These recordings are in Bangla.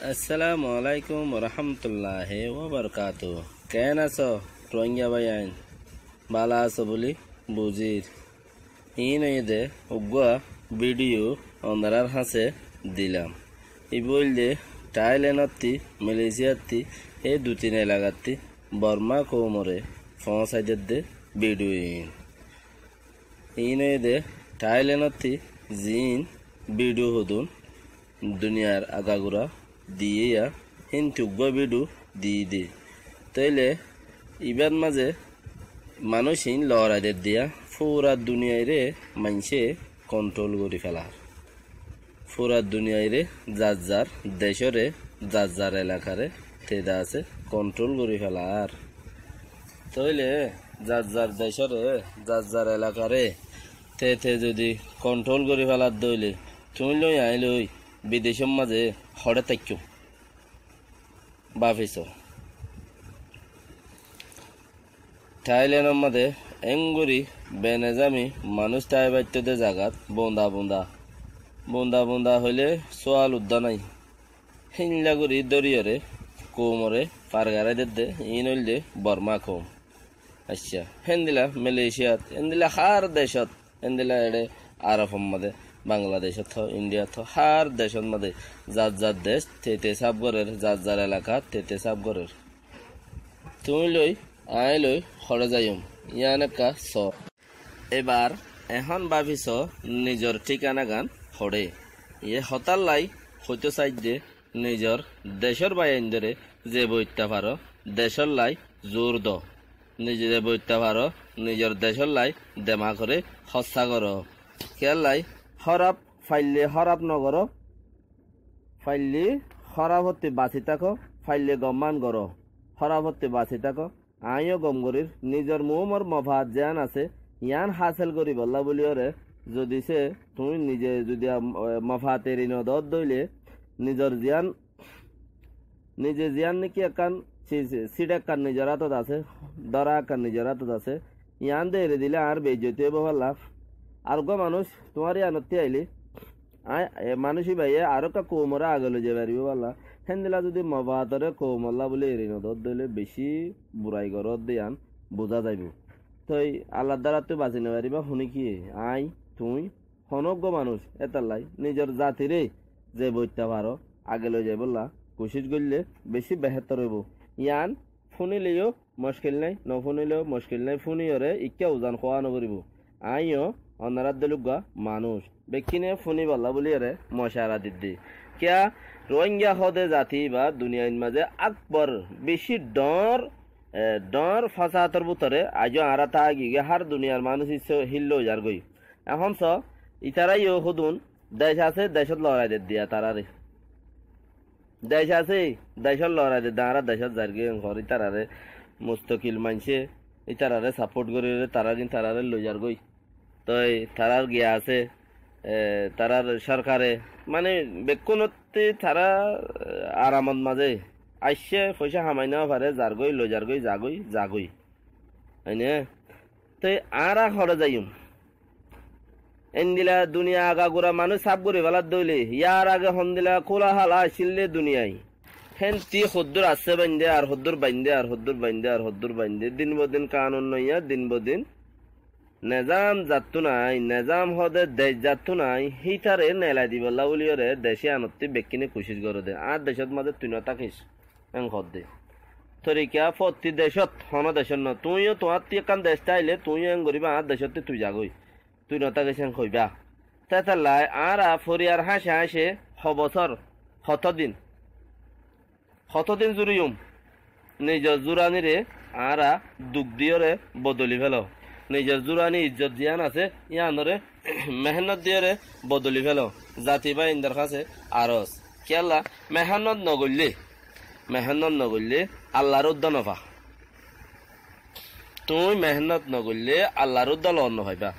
আসসালামু আলাইকুম রহমতুল্লাহি ওয়াবারাকাতু। কেন আছো রোহিঙ্গা ভাইয়ান? বালা আছো বলি বুঝির ইন দে উগুয়া ভিডিও অন্ধার হাসে দিলাম। ই বললে থাইল্যান্ডতি মালয়েশিয়াতি এই দু তিন এলাকাতি বর্মা কোমরে ফসাইদের দে ভিডিও ইন দে থাইল্যান্ডতি জিন ভিডিও হদুন দুনিয়ার আগাগুড়া দিয়ে হিন্তু বিডু দিয়ে দে তাইলে ইবার মাঝে মানুষ লড়াইদের দিয়া পুরা দুনিয়ায় রে মানুষে কন্ট্রোল করে ফেলার। পুরা দুনিয়ায় রে যার যার দেশরে যার যার এলাকারে তেদা আছে কন্ট্রোল করে ফেলার। তাইলে যার যার দেশরে যার যার এলাকারে তে যদি কন্ট্রোল করে ফেলার দইলে তুমি লই আইলই বিদেশের মাঝে হরে থাকি বাফিস থাইল্যান্ডের মাঝে এঙ্গুরি বেনেজামি মানুষ তাই বাইতে জাগাত বন্দা বন্দা বন্দা বন্দা হইলে সোয়াল উদ্দা নাই হিনলা করি দরিয়রে কোমরে পারগারে দে ইন হইলে বর্মা কম। আচ্ছা হেন্দিলা মালয়েশিয়াত হেন্দিলা হার দেশত হেন্দিলা এড়ে আরব মাঝে বাংলাদেশত ইন্ডিয়াত হার দেশের মধ্যে যার যার দেশ তেতে সাবগরের যার যার এলাকা তেতে সাবগরের তুমি লই আই লই হরে যাইম ইয়ান একা স এবার এখন ভাবিস নিজের ঠিকানা গান হরে ইয়ে হতার লাই হইতে চাইদে নিজের দেশের বাইন্দরে যে বইতে পারো দেশের লাই জোর দ নিজে যে বইতে পারো নিজের দেশের লাই দেমা করে হস্তা কর খেয়াল লাই হরাপ ফাইলে হরাপ নগর ফাইলে হরাপ হতে বাঁচি থাকো ফাইলে গমান গর হরাপ হতে বাঁচি থাকো আইও গম করির নিজের মোমর মফাত জ্ঞান আছে ইয়ান হাসিল করি বললা বলি ওরে যদি সে তুমি নিজে যদি মফাতের ইনদত দইলে নিজের জ্ঞান নিজে জ্ঞান নাকি একান সিট একান নিজের হাতত আছে দরা একান নিজের হাতত আছে ইয়ান দেরে দিলে আর বেজতে বলা আর গো মানুষ তোমার আনতে আইলি মানুষই ভাইয়ে আরো কা কোমরা আগলে যে পারিব বলা হেন্দিলা যদি মবাতরে কোমল্লা বলে এরিন দইলে বেশি বুড়াই ঘরত দিয়ান বোঝা যাইব। তো আল্লাহ দ্বারা তুই বাঁচি না পারিবা শুনি কি আই তুই হনজ্ঞ মানুষ এটার লাই নিজের জাতিরে যে বইতে পারো আগে লই যাই বললা কোশিশ করলে বেশি বেহতর হইব। ইয়ান শুনিলেও মুশকিল নাই নশুনিলেও মুশকিল নাই শুনিওরে ইকা উজান খোয়া নকরিব আইও অনারাত দিলুগা মানুষ বেকিনে ফোনি বল্লা বলি রে মশারা দিদি কিয়া রোহিঙ্গা হদে জাতি বা দুনিয়ার মাঝে আকবর বেশি ডর ফাঁসাতর ভিতরে আজ আরা তা গিয়ে হার দুনিয়ার মানুষ হিল্লো যার গই এখন স ইতারাই হদুন দেশ আছে দেশত লড়াই দিয়া তারারে দেশ আছে দেশত লড়াই দে দাঁড়া দেশত যার গিয়ে ঘর ইতারারে মুস্তকিল মানছে ইতারারে সাপোর্ট করে তারা কিন্তু তারারে লই যার গই তো তারার গিয়া আছে তারার সরকারে মানে বেকুনতে তারা আরামত মাঝে আইসে পয়সা হামাই নেওয়া পারে যারগই লো যারগই জাগই জাগই হয়নে তো আর হরে যাইম এনদিলা দুনিয়া আগাগোড়া মানুষ সাপ করে বেলার দইলে ইয়ার আগে হন্দিলা কোলা হালা আসিলে দুনিয়ায় হেন তি হদ্দুর আসছে বাইন্দে আর হদ্দুর বাইন্দে আর হদ্দুর বাইন্দে আর হদ্দুর বাইন্দে দিন বদিন কানুন নইয়া দিন বদিন নেজাম যাত্তু নাই নেজাম হদে দেশ যাত্তু নাই হিতারে নেলাই দিবল্লা বলিওরে দেশে আনতে বেকিনে কুশিস করে দে আর দেশত মাঝে তুই না থাকিস এং হদ দে তরিকা প্রতি দেশত হন দেশত ন তুইও তোমার একান দেশ চাইলে তুই এং করিবা আর দেশতে তুই যাগই তুই ন থাকিস এং কইবা তাই লাই আর ফরিয়ার হাসে হাসে বছর হতদিন জুড়িউম নিজের জুরানিরে আর দুঃখ দিয়রে বদলি ফেল নিজের জুরানি ইজ্জত জিয়ান আছে ইয়ানরে মেহনত দিয়ে বদলি ফেল জাতি বা ইন্দার কাছে আরস কেলা মেহনত নগরলে আল্লাহর উদ্যান নফা তুই মেহনত নগরলে আল্লাহর উদ্যান লন হইবা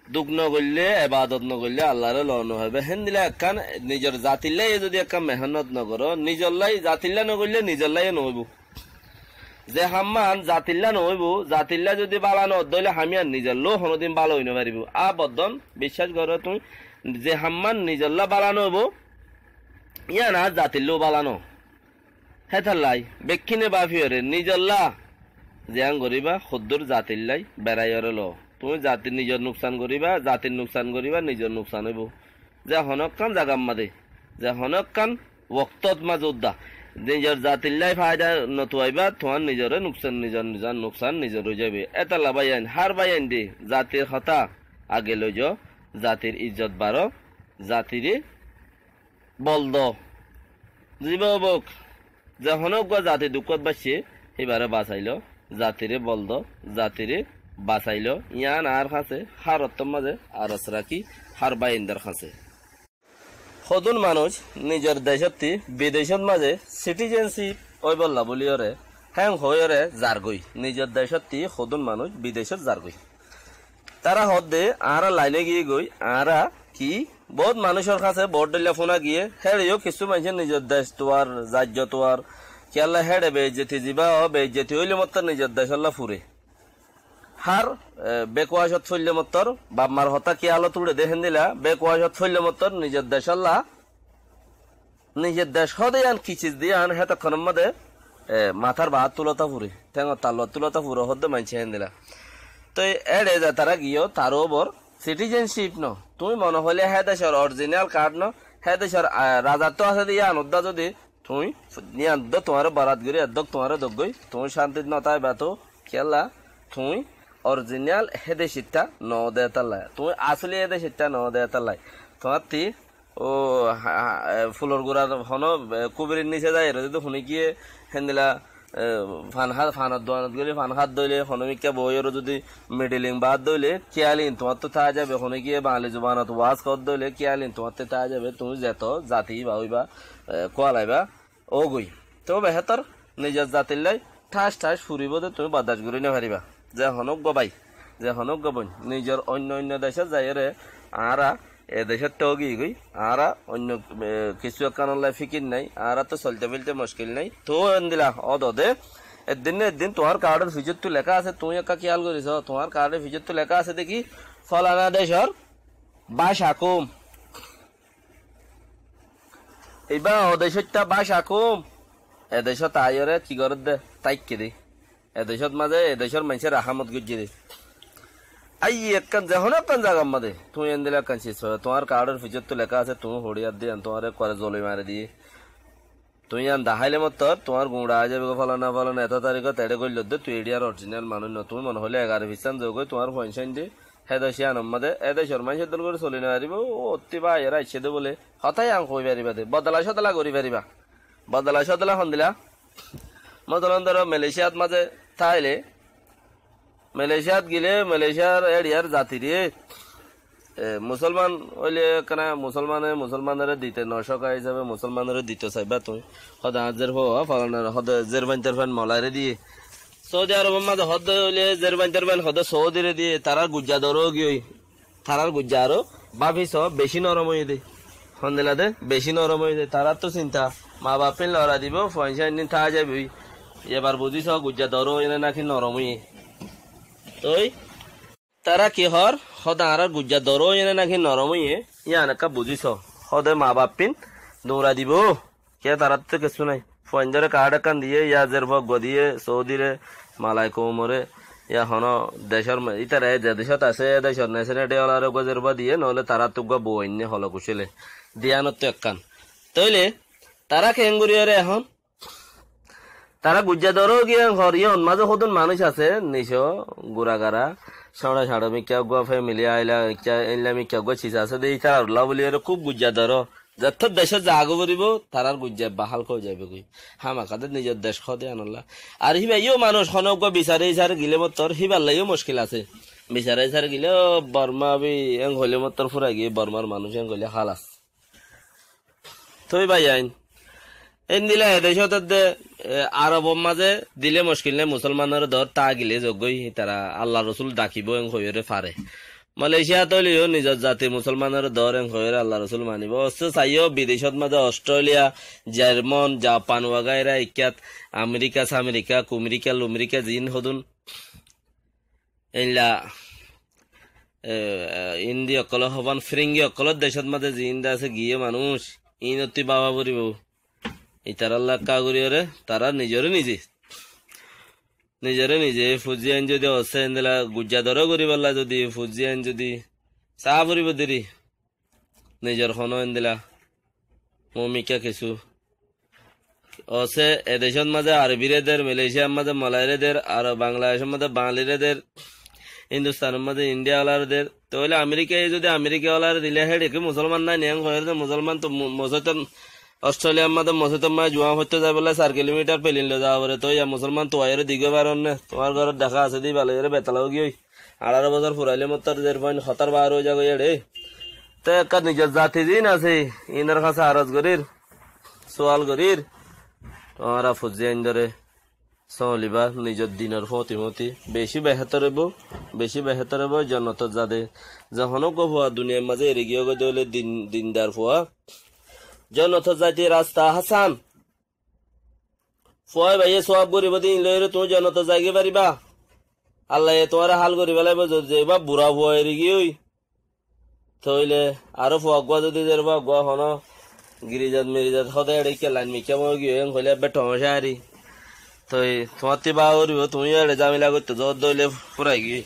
দুঃখ নগরলে এবাদত নগরলে আল্লাহর লন হইবা হেন দিলে একখান নিজের জাতিল্লাই যদি একখান মেহনত নগর নিজের লাই জাতিল্লা নগরলে নিজের লাই নহইব যে হাম্মান জাতিল্লা নহইব জাতিল্লা যদি বালা নদলে হামিয়ান নিজের লো হনদিন ভালো হইন পারিব বদন বিশ্বাস করো তুই যে হাম্মান নিজল্লা বালা নহইব ইয়া না জাতির লো বালানো হেথাল্লাই বেক্ষিনে বাফিয়রে নিজল্লা জিয়াং করিবা খুদ্দুর জাতির লাই বেড়াইরে লো তুমি জাতির নিজের নুকসান করিবা জাতির নুকসান করিবা নিজের নুকসান হইব যে হনকান জাগাম মাদে যে হনকান ওক্তত মাজুদ্দা নিজের জাতির লাই ফায়দা নতুয়াইবা তোমার নিজের নুকসান নিজের নিজের নুকসান নিজের হয়ে যাবে এতাল্লা বাইন হার বাইন দে জাতির হতা আগে লই যাও জাতির ইজ্জত বাড়ো জাতির বলদ জীবক যে হনক জাতি দুঃখত বাসছে এবারে বাঁচাইল জাতিরে বলদ জাতিরে বাঁচাইল ইয়ান আর খাসে হার অত্তম মাঝে আর রাখি হার বাইন্দার খাসে সদুন মানুষ নিজের দেশত বিদেশত মাঝে সিটিজেনশিপ ওই বললা বলিওরে হ্যাং হইরে জারগই নিজের দেশত সদুন মানুষ বিদেশত জারগই তারা হদে আরা লাইনে গিয়ে গই আরা কি বহুত মানুষের কাছে বড় ডেলা ফোনা গিয়ে হেড়েও কিছু মানুষের নিজের দেশ তোয়ার রাজ্য তোয়ার কেলা হেড়ে বেজেতি যাবা বেজেতি হইলে মত নিজের দেশল্লা ফুরে হার বেকুয়াশত ফইলে মতর বাপমার হতা কি আলো তুলে দেখেন দিলা বেকুয়াশত ফইলে মতর নিজের দেশল্লা নিজের দেশ হদে আন কিচিস দিয়ে আন হেতক্ষণ মধ্যে মাথার ভাত তুলতা ফুরে ঠেঙর তাল তুলতা ফুরে হদে মানছে হেন দিলা তো এড়ে যা তারা গিয়েও তার ওপর সিটিজেনশিপ ন তুমি মনে হলে হ্যাঁ দেশের অরিজিনাল কার্ড ন হ্যাঁ দেশের রাজাত্ব আছে দিয়ে আনুদ্দা যদি তুমি নিয়ে তোমার বারাত গিরি একদম তোমার দগ্গই তুমি শান্তি নতায় বাতো খেলা তুমি অরিজিনাল হেদেশিটা ন দেয় তাল্লাই তুমি আসলে হেদেশিটা ন দেয় তাল্লাই তোমার তি ও ফুলর গুড়ার হন কুবেরির নিচে যায় যদি শুনি গিয়ে হেন্দিলা ফানত দোয়ানত গেলে ফান হাত দইলে হনমিকা বইয়ের যদি মিডিলিং বাদ দইলে কিয়ালিন তোমার তো তা যাবে হনে গিয়ে বাঙালি জবানত ওয়াজ কর দইলে কিয়ালিন তোমার তো তা যাবে তুমি যেত জাতি বা হইবা কোয়ালাইবা ও গই তো বেহতর নিজের জাতির লাই ঠাস ঠাস ফুরিব যে তুমি বাদাস ঘুরি না পারিবা যে হনক গবাই যে হনক গবন নিজের অন্য অন্য দেশে যাই রে আরা এ দেশের টগি গই আরা অন্য কিছু কানলাই ফিকির নাই আরা তো চলতে ফেলতে মুশকিল নাই তো দিলা অদে একদিন না একদিন তোমার কার্ডের ফিজত তো লেখা আছে তুমি একা খেয়াল করিস তোমার কার্ডের ফিজত তো লেখা আছে দেখি ফলানা দেশের ভাষা কম এইবার অদেশটা ভাষা কম এদেশত আইরে কি করে দে তাইকে দে এদেশত মাঝে এদেশের মানুষের রাহামত গুজিয়ে দে আই একখান যখন একখান জায়গার মাঝে তুমি এন দিলে একখান শেষ তোমার কার্ডের ফিজত তো লেখা আছে তুমি হরিয়ার দিয়ে তোমার করে জলে মারে দিয়ে তুই আন দেখাইলে মত তোমার গুঁড়া যাবে ফলানা ফলানা এত তারিখত এড়ে করল দে তুই এডিয়ার অরিজিনাল মানুষ ন তুমি মনে হলে 11 বিশান যোগ তোমার পয়সা দিয়ে হেদেশে আনম মাঝে এদেশের মানুষের দল করে চলি না পারিব ও অতি বা এরা ইচ্ছে দে বলে হতাই আং কই পারিবা দে বদলা সদলা করি পারিবা বদলা সদলা হন দিলা মতলন ধরো মালয়েশিয়াত মাঝে থাইলে মালয়েশিয়াত গেলে মালয়েশিয়ার এরিয়ার জাতিরে মুসলমান হইলে কেন মুসলমানের দিতে নশকা হিসাবে মুসলমানের দিতে চাইবা তুমি সদা হাজের হওয়া ফালানোর সদা জেরবান তেরবান মলারে দিয়ে সৌদি আরবের মাঝে হদ হইলে জেরবান তেরবান সদা সৌদিরে দিয়ে তারার গুজ্জা দরও গিয়ে তারার গুজ্জা আরো ভাবিস বেশি নরম হয়ে দে সন্দেলা দে বেশি নরম হয়ে দে তারার তো চিন্তা মা বাপে লড়া দিব পয়সা দিন থা যাবি এবার বুঝিস গুজ্জা দরও এনে নাকি নরম হয়ে তই তারা কি হর সদা আর গুজ্জা দরও এনে নাকি নরম হয়ে ইয়ানকা বুঝিস সদে মা বাপিন দৌড়া দিব কে তারার তো কিছু নাই ফঞ্জরে কার্ড একান দিয়ে ইয়াজের ভগ দিয়ে সৌদিরে মালাই কৌমরে ইয়া হন দেশের ইতার যে দেশত আছে দেশের ন্যাশনালিটি ওলার গজের বা দিয়ে নহলে তারা তো বইনে হল কুশলে দিয়ানত তো একখান তইলে তারা কেঙ্গুরিয়ারে এখন তারা গুজ্জা দরও গিয়ে হরিয়ে মাঝে সদন মানুষ আছে নিশ গুড়াগারা সাড়া সাড়া মিকা গুয়া ফ্যামিলি আইলা ইলা মিকা গুয়া চিজ আছে দেই তারা উল্লা বলি খুব গুজ্জা দর যত দেশে জাগো করিব তারার গুজ্জা বাহাল কই যাবে কই হামাকাদের নিজের দেশ খদে আনলা আর হিবাইও মানুষ খনক বিচারে ইসারে গিলে মতর হিবার লাইও মুশকিল আছে বিচারে ইসারে গিলে বর্মা বি এং হইলে মতর ফুরা গিয়ে বর্মার মানুষ এং হইলে হালাস তুই ভাই আইন এন দিলে দেশত আরব মাঝে দিলে মুশকিল নাই মুসলমানের দর তা গিলে যোগ্যই তারা আল্লাহ রসুল ডাকিব এং হইরে পারে মালয়েশিয়া তলিও নিজের জাতি মুসলমানের দর এং হইরে আল্লাহ রসুল মানিব অস্ত চাইও বিদেশত মাঝে অস্ট্রেলিয়া জার্মান জাপান ওয়াগাইরা ইক্যাত আমেরিকা সামেরিকা কুমেরিকা লুমেরিকা জিন হদুন এইলা ইন্দি অকল হবান ফিরিঙ্গি অকলত দেশত মাঝে জিন্দা আছে গিয়ে মানুষ ইনতি বাবা পরিব ইতার আল্লাহ কাগুরিয়রে তারা নিজরে নিজে ফুজি আইন যদি অসে এনদিলা গুজ্জা ধরো করি পাল্লা যদি ফুজি আইন যদি চাহ পরিব দেরি নিজর খন এনদিলা মমিকা কিছু অসে এদেশের মাঝে আরবিরেদের মালয়েশিয়ার মাঝে মালাইরেদের আর বাংলাদেশের মাঝে বাঙালিরেদের হিন্দুস্তানের মাঝে ইন্ডিয়াওয়ালারদের তাহলে আমেরিকায় যদি আমেরিকাওয়ালার দিলে হে দেখে মুসলমান নাই নিয়ম হয়ে মুসলমান তো মসজিদ অস্ট্রেলিয়ার মাঝে মসজিদ মাঝে জুয়া হইতে যাই বলে 4 কিলোমিটার পেলিন লে যাওয়া পরে তো মুসলমান তো আয়ের দিকে পারেন না তোমার ঘরের দেখা আছে দি ভালো করে বেতালাও গিয়ে 18 বছর ফুরাইলে মতো যে পয়েন্ট 72 হয়ে যাবে এড়ে তো একটা নিজের জাতি দিন আছে ইনার কাছে আরজ করির সোয়াল করির তোমরা ফুজি আইন ধরে চলিবা নিজের দিনের ফতিমতি বেশি বেহেতর হব জনত যাদে যখন কফুয়া দুনিয়ার মাঝে এরে গিয়ে দিলে দিনদার ফুয়া জনত জাতি রাস্তা হাসান ফুয়াই ভাইয়ে সব গরিব দিন লইরে তুমি জনত যাইতে পারিবা আল্লাহ তোমার হাল করি পেলাইব যে বা বুড়া ফুয়া এরে গিয়ে থইলে আরো ফুয়া গুয়া যদি যেরবা গুয়া হন গিরিজাত মিরিজাত সদায় এড়ে কেলান মিকা মই গিয়ে হইলে বেটমশা হারি তো তোমার বা করিব তুমি এড়ে জামিলা করতে যত দইলে ফুরাই গিয়ে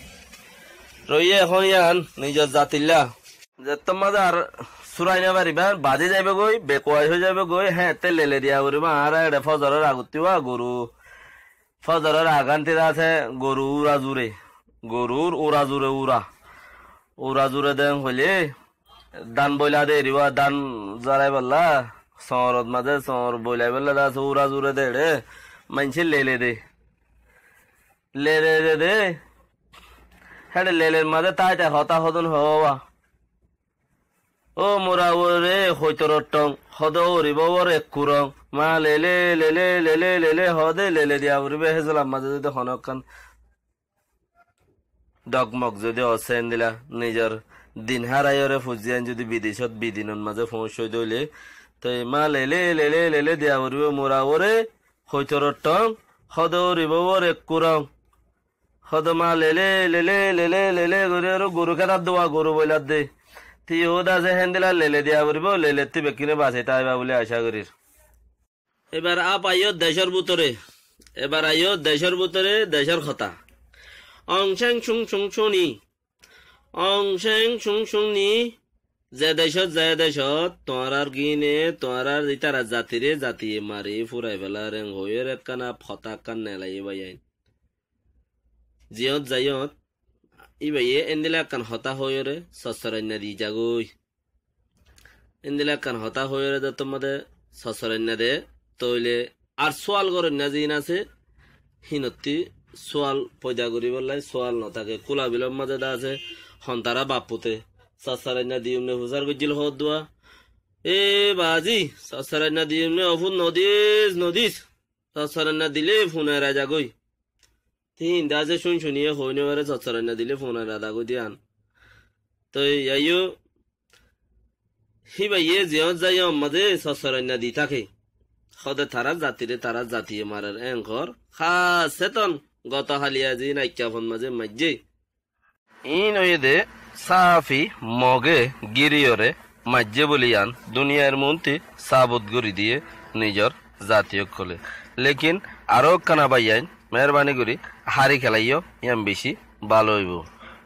রইয়ে এখন ইয়ান নিজের জাতিল্লা যে তোমার আর চুরাই না পারিবা বাজে যাইবে গই বেকুয়াই হয়ে যাবে গই হ্যাঁ তে লেলে দিয়া করিবা আর এড়ে ফজরের আগতিবা গরু ফজরের আগান্তি আছে গরু উড়া জুরে উড়া জুরে দেন হইলে দান বইলা দে রিবা দান জরাই বললা শহরত মাঝে শহর বইলাই বললা আছে উড়া জুরে দে রে মানছে লেলে দে হ্যাঁ লেলের মাঝে তাই হতা হদন হওয়া ও মোরা ওরে হইতর টং হদ ওরিব ওর এক কুরং মা লেলে হদে লেলে দিয়া উড়িবে হেজলাম মাঝে যদি হনকান ডগমগ যদি অসেন দিলা নিজের দিন হারাইরে ফুজিয়ান যদি বিদেশত বিদিনের মাঝে পৌঁছই দইলে তো মা লেলে দিয়া উড়িবে মোরা ওরে হইতর টং হদ ওরিব ওর এক কুরং হদ মা লেলে করে আর গরু খেতার দেওয়া গরু বইলার দে তি ওদ আছে হেন্দিলা লেলে দিয়া করিব লেলে তি বেকিনে বাঁচে তাইবা বলে আশা করির এবার আইও দেশের ভিতরে দেশের কথা অংশেং শুং শুনি যে দেশত তোরার গিনে তোরার ইতারা জাতিয়ে মারি ফুরাই ফেলা রেং হইয়ের একখানা ফতা কান নেলাই বাইন জিয়ত যাইয়ত ইবাইয়ে এন্দিলা কান হতা হইরে সসরান্না দি যাগই এন্দিলা কান হতা হইরে দে তোমাদের সসরান্না দে তইলে আর সোয়াল করেন না জিন আছে হিনতি সোয়াল পয়দা করি বললাই সোয়াল নথাকে কুলা বিলম মাঝে দা আছে হন্তারা বাপুতে সসরান্না দি উমনে হুজার গজিল হদ দুয়া এ বাজি সসরান্না দি উমনে অফুন নদিস সসরান্না দিলে ফোনে রাজা গই তিন দাজে শুনিয়ে হইনে বারে সসরান্না দিলে ফোনে রাজা গই দিয়ান তো ইয়াইও হিবাইয়ে জিয়ত যাই মাঝে সসরান্না দি থাকে সদে তারা জাতিয়ে মারার এঙ্কর খাস সেতন গত হালিয়া জি নাইকা ফোন মাঝে মাঝে ইন দে সাফি মগে গিরিয়রে মাঝে বলিয়ান দুনিয়ার মন্ত্রী সাবুত গড়ি দিয়ে নিজর জাতীয় খোলে লেকিন আরো কানা বাইয়াইন মেহরবানি করি হারি খেলাইও ইয়াম বেশি ভালো হইব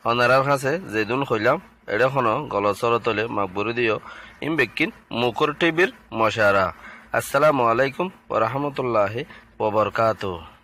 অনারার কাছে যেদিন হইলাম এটা কোনো গলচর তলে মাকবরি দিও ইম বেকিন মুখর টিভির মশারা আসসালামু আলাইকুম ওয়া রাহমাতুল্লাহি ওয়া বারাকাতুহু।